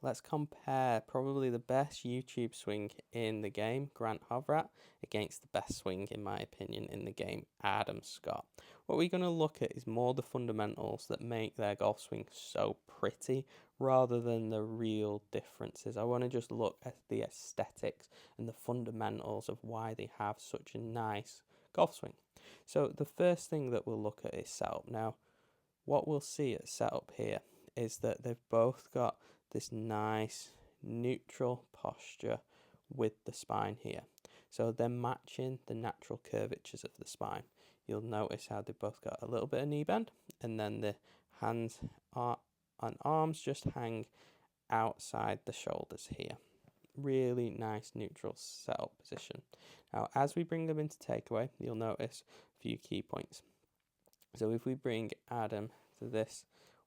let's compare probably the best YouTube swing in the game, Grant Horvat, against the best swing, in my opinion, in the game, Adam Scott. What we're going to look at is more the fundamentals that make their golf swing so pretty rather than the real differences. I want to just look at the aesthetics and the fundamentals of why they have such a nice golf swing. So the first thing that we'll look at is setup. Now, what we'll see at setup here is that they've both got this nice neutral posture with the spine here. So they're matching the natural curvatures of the spine. You'll notice how they've both got a little bit of knee bend, and then the hands and arms just hang outside the shoulders here. Really nice neutral setup position. Now, as we bring them into takeaway, you'll notice a few key points. So if we bring Adam to this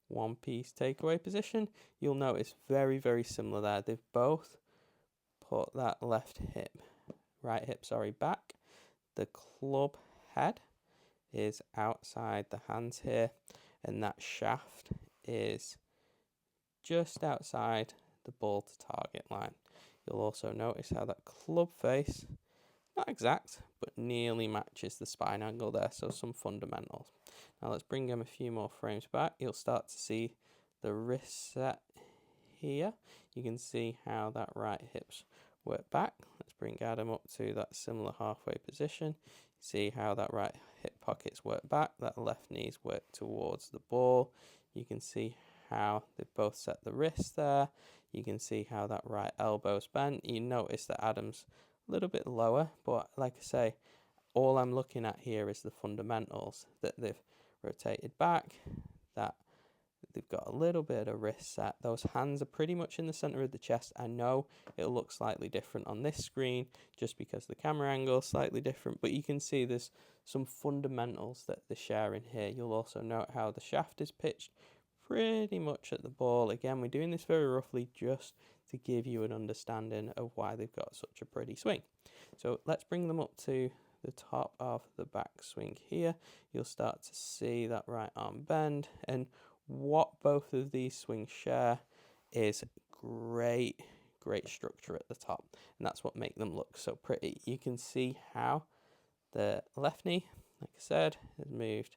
one piece takeaway position, you'll notice very similar there. They've both put that right hip back. The club head is outside the hands here, and that shaft is just outside the ball to target line. You'll also notice how that club face, not exact, but nearly matches the spine angle there, so some fundamentals. Now let's bring them a few more frames back. You'll start to see the wrist set here. You can see how that right hip's work back. Let's bring Adam up to that similar halfway position. See how that right hip pockets work back, that left knee's work towards the ball. You can see how they both set the wrist there. You can see how that right elbow's bent. You notice that Adam's a little bit lower, but like I say, all I'm looking at here is the fundamentals, that they've rotated back, that they've got a little bit of wrist set. Those hands are pretty much in the center of the chest. I know it'll look slightly different on this screen just because the camera angle is slightly different, but you can see there's some fundamentals that they're sharing here. You'll also note how the shaft is pitched pretty much at the ball. Again, we're doing this very roughly just to give you an understanding of why they've got such a pretty swing. So let's bring them up to the top of the backswing here. You'll start to see that right arm bend, and what both of these swings share is great structure at the top, and that's what makes them look so pretty. You can see how the left knee, like I said, has moved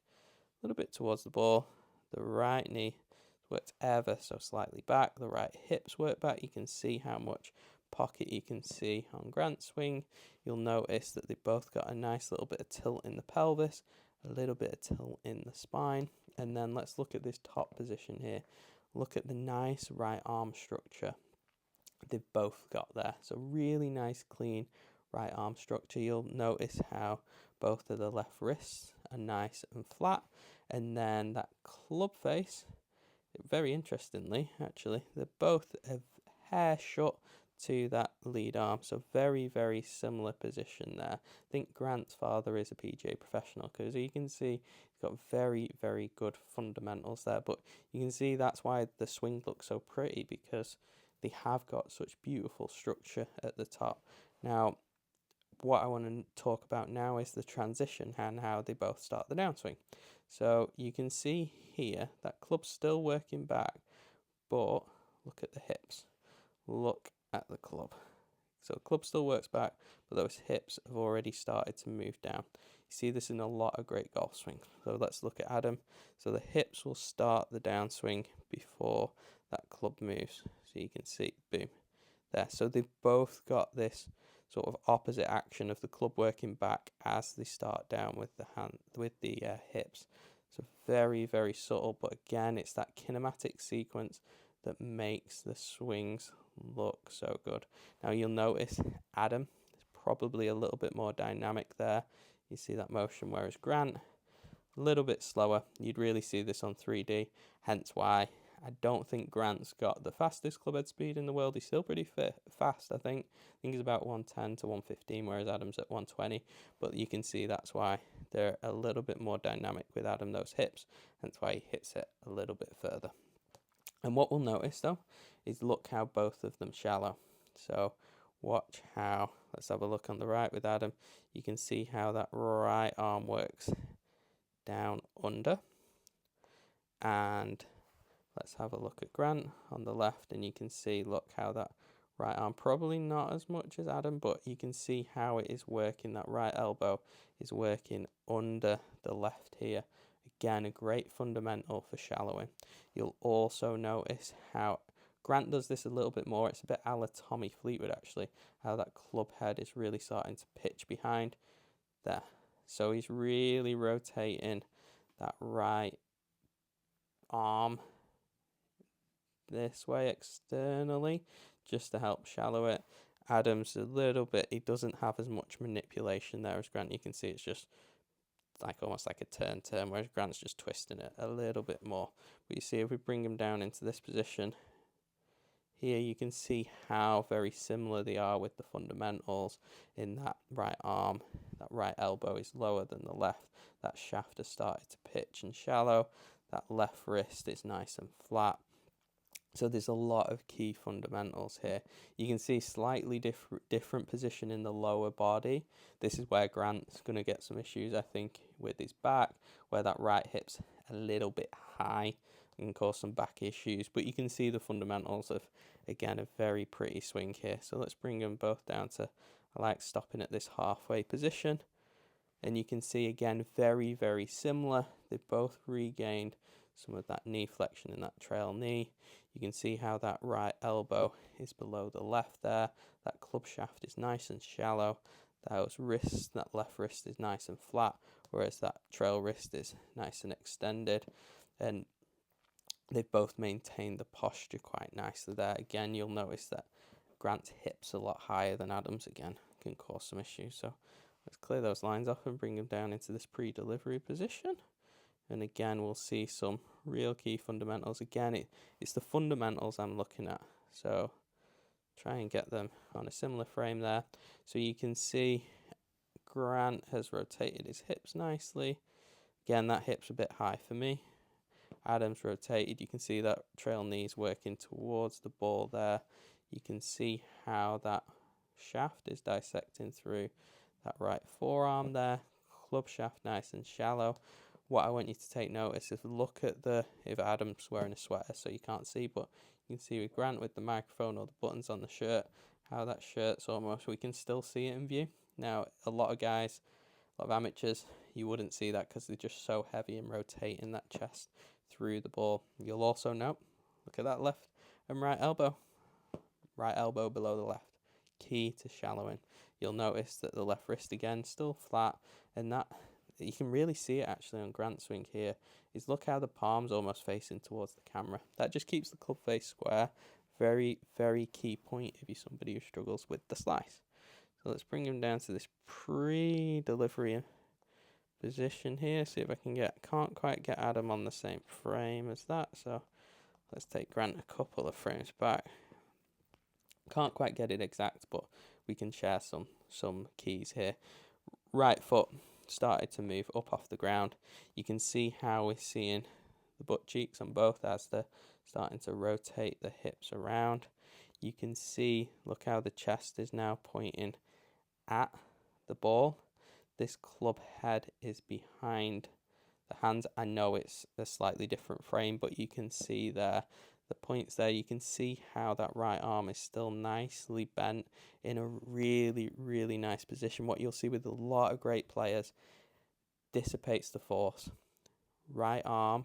a little bit towards the ball. The right knee worked ever so slightly back. The right hips work back. You can see how much pocket you can see on Grant's swing. You'll notice that they've both got a nice little bit of tilt in the pelvis, a little bit of tilt in the spine. And then let's look at this top position here. Look at the nice right arm structure they've both got there. So really nice, clean right arm structure. You'll notice how both of the left wrists are nice and flat. And then that club face, very interestingly, actually, they're both a hair shut to that lead arm. So very similar position there. I think Grant's father is a PGA professional, because you can see he's got very good fundamentals there. But you can see that's why the swing looks so pretty, because they have got such beautiful structure at the top. Now, what I want to talk about now is the transition and how they both start the downswing. So you can see here that club's still working back, but look at the hips. Look at the club. So club still works back, but those hips have already started to move down. You see this in a lot of great golf swings. So let's look at Adam. So the hips will start the downswing before that club moves. So you can see, boom, there. So they've both got this sort of opposite action of the club working back as they start down with the hips. So very subtle, but again, it's that kinematic sequence that makes the swings look so good. Now you'll notice Adam is probably a little bit more dynamic there. You see that motion, whereas Grant, a little bit slower. You'd really see this on 3D, hence why I don't think Grant's got the fastest clubhead speed in the world. He's still pretty fast, I think. I think he's about 110 to 115, whereas Adam's at 120. But you can see that's why they're a little bit more dynamic with Adam, those hips. Hence why he hits it a little bit further. And what we'll notice, though, is look how both of them shallow. So watch how, let's have a look on the right with Adam. You can see how that right arm works down under. And Let's have a look at Grant on the left, and you can see, look how that right arm, probably not as much as Adam, but you can see how it is working. That right elbow is working under the left here. Again, a great fundamental for shallowing. You'll also notice how Grant does this a little bit more. It's a bit a la Tommy Fleetwood, actually, how that club head is really starting to pitch behind there. So he's really rotating that right arm this way externally just to help shallow it. Adam's a little bit, he doesn't have as much manipulation there as Grant. You can see it's just like almost like a turn, whereas Grant's just twisting it a little bit more. But you see, if we bring him down into this position here, you can see how very similar they are with the fundamentals. In that right arm, that right elbow is lower than the left. That shaft has started to pitch and shallow. That left wrist is nice and flat. So there's a lot of key fundamentals here. You can see slightly different position in the lower body. This is where Grant's going to get some issues, I think, with his back, where that right hip's a little bit high and can cause some back issues. But you can see the fundamentals of, again, a very pretty swing here. So let's bring them both down to, I like stopping at this halfway position. And you can see, again, very, very similar. They've both regained some of that knee flexion in that trail knee. You can see how that right elbow is below the left there. That club shaft is nice and shallow. Those wrists, that left wrist is nice and flat, whereas that trail wrist is nice and extended. And they've both maintained the posture quite nicely there. Again, you'll notice that Grant's hip's a lot higher than Adam's. Again, can cause some issues. So let's clear those lines off and bring them down into this pre-delivery position. And again, we'll see some real key fundamentals. Again, it's the fundamentals I'm looking at. So try and get them on a similar frame there. So you can see Grant has rotated his hips nicely. Again, that hip's a bit high for me. Adam's rotated. You can see that trail knee's working towards the ball there. You can see how that shaft is dissecting through that right forearm there. Club shaft nice and shallow. What I want you to take notice is look at if Adam's wearing a sweater, so you can't see, but you can see with Grant with the microphone or the buttons on the shirt, how that shirt's almost, we can still see it in view. Now, a lot of guys, a lot of amateurs, you wouldn't see that because they're just so heavy and rotating that chest through the ball. You'll also note, look at that left and right elbow below the left, key to shallowing. You'll notice that the left wrist again still flat, and that you can really see it actually on Grant's swing here, is look how the palm's almost facing towards the camera. That just keeps the club face square. Very, very key point if you're somebody who struggles with the slice. So let's bring him down to this pre-delivery position here. See if I can can't quite get Adam on the same frame as that. So let's take Grant a couple of frames back. Can't quite get it exact, but we can share some keys here. Right foot started to move up off the ground. You can see how we're seeing the butt cheeks on both as they're starting to rotate the hips around. You can see, look how the chest is now pointing at the ball. This club head is behind the hands. I know it's a slightly different frame, but you can see there the points there. You can see how that right arm is still nicely bent in a really, really nice position. What you'll see with a lot of great players, dissipates the force. Right arm,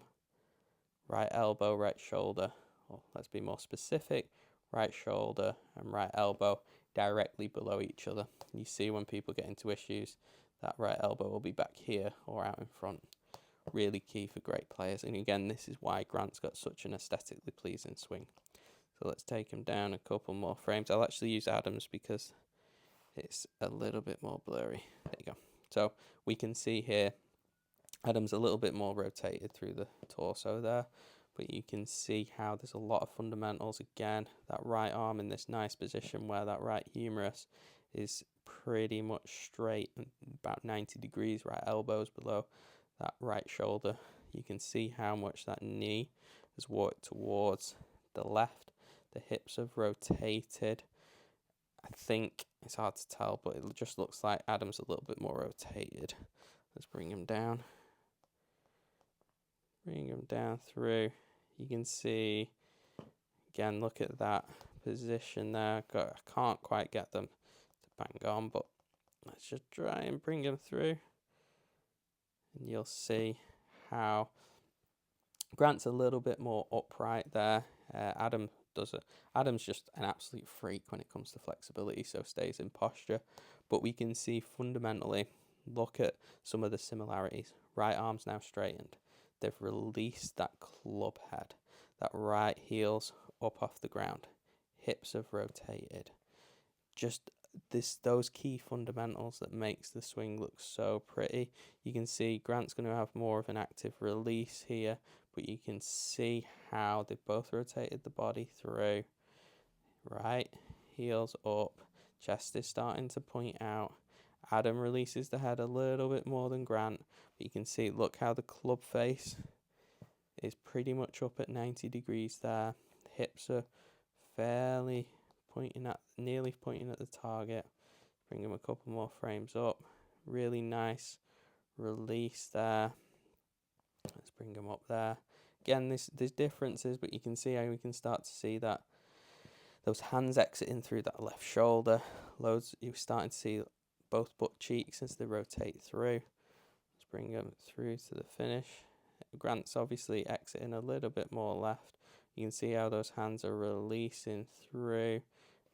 right elbow, right shoulder. Or let's be more specific, right shoulder and right elbow directly below each other. You see when people get into issues, that right elbow will be back here or out in front. Really key for great players. And again, this is why Grant's got such an aesthetically pleasing swing. So let's take him down a couple more frames. I'll actually use Adam's because it's a little bit more blurry. There you go. So we can see here, Adam's a little bit more rotated through the torso there, but you can see how there's a lot of fundamentals. Again, that right arm in this nice position where that right humerus is pretty much straight, about 90 degrees, right elbows below that right shoulder. You can see how much that knee has worked towards the left. The hips have rotated. I think it's hard to tell, but it just looks like Adam's a little bit more rotated. Let's bring him down. Bring him down through. You can see, again, look at that position there. I can't quite get them to bang on, but let's just try and bring them through. And you'll see how Grant's a little bit more upright there. Adam's just an absolute freak when it comes to flexibility, so stays in posture. But we can see fundamentally, look at some of the similarities. Right arm's now straightened. They've released that club head. That right heel's up off the ground. Hips have rotated. Just those key fundamentals that makes the swing look so pretty. You can see Grant's going to have more of an active release here, but you can see how they both rotated the body through. Right, heels up, chest is starting to point out. Adam releases the head a little bit more than Grant, but you can see, look how the club face is pretty much up at 90 degrees there. The hips are fairly nearly pointing at the target. Bring him a couple more frames up. Really nice release there. Let's bring him up there. Again, there's differences, but you can see how we can start to see that those hands exiting through that left shoulder. You're starting to see both butt cheeks as they rotate through. Let's bring them through to the finish. Grant's obviously exiting a little bit more left. You can see how those hands are releasing through.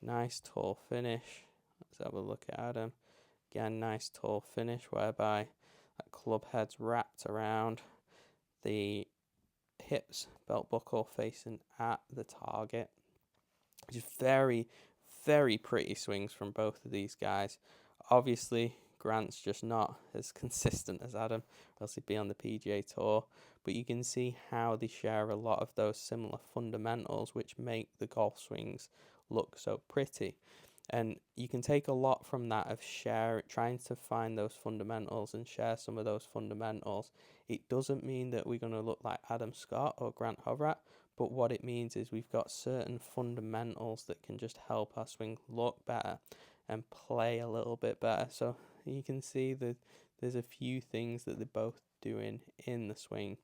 Nice tall finish. Let's have a look at Adam. Again, nice tall finish whereby that club head's wrapped around the hips, belt buckle facing at the target. Just very, very pretty swings from both of these guys. Obviously, Grant's just not as consistent as Adam, or else he'd be on the PGA Tour. But you can see how they share a lot of those similar fundamentals which make the golf swings look so pretty. And you can take a lot from that of trying to find those fundamentals and share some of those fundamentals. It doesn't mean that we're going to look like Adam Scott or Grant Horvat, but what it means is we've got certain fundamentals that can just help our swing look better and play a little bit better. So you can see that there's a few things that they're both doing in the swing,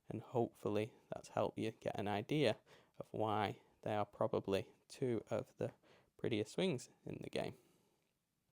and hopefully that's helped you get an idea of why they are probably two of the prettiest swings in the game.